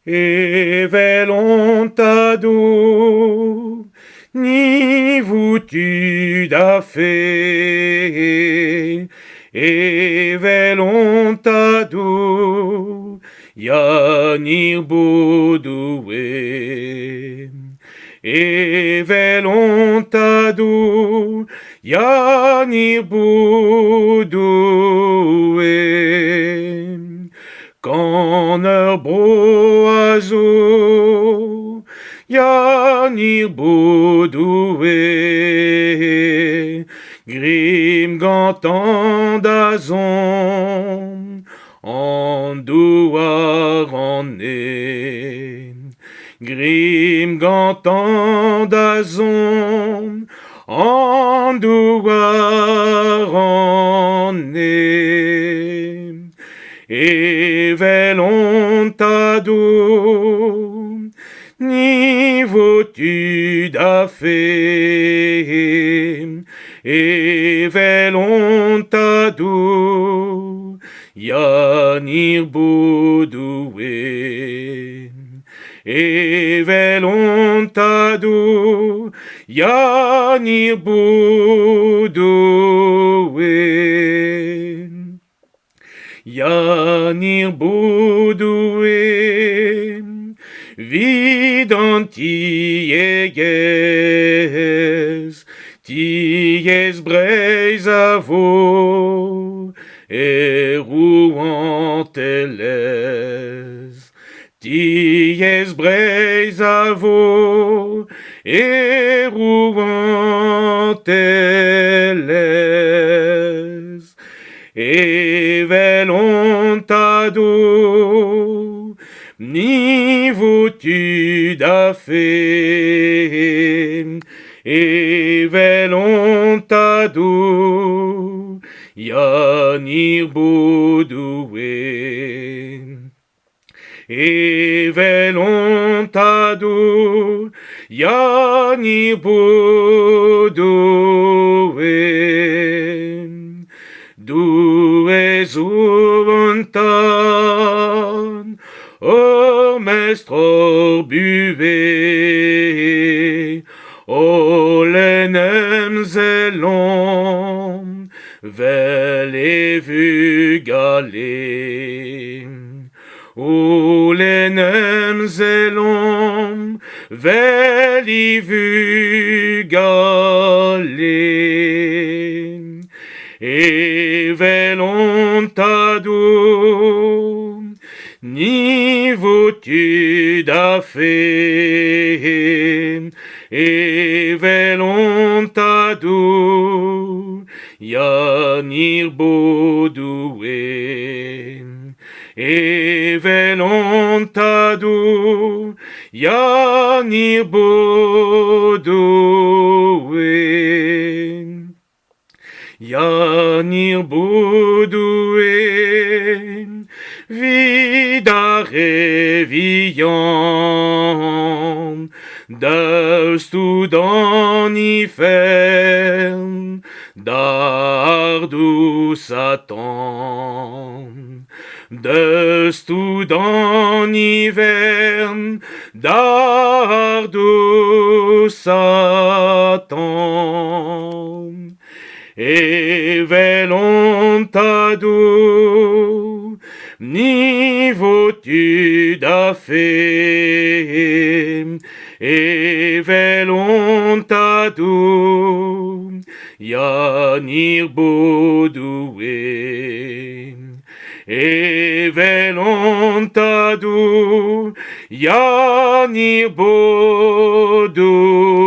e velontado, ni vutu da fe, e velontado, yanir bodue, e velontado, yanir bodue. Quand boazo, yanir bodue, grim gantan dazon, en douar en grim gantan dazon, en douar en e velontado, ni votu da fe, e velontado, yanir bodue, e velontado, yanir bodue. Yanir bodue, vidant ties breiz a vo, e rouant elez. Ties breiz a vo, e rouant elez. E velontado, ni votu da fe, e velontado, yanir bodue, e velontado, yanir bodue. Dues uventan, o mestre buve, o lenem zelon, vel e vugale. O lenem zelon, vel e vugale. E velontado, ni votu da fe, e velontado, yanir bodue, e velontado, yanir bodue. Yanir bodue, vida reviant, dastu dan ifern, dardu Satan. Dastu dan ifern, dardu Satan. E velontado, ni votu da fe, e velontado, yanir bodue, e velontado, yanir bodue.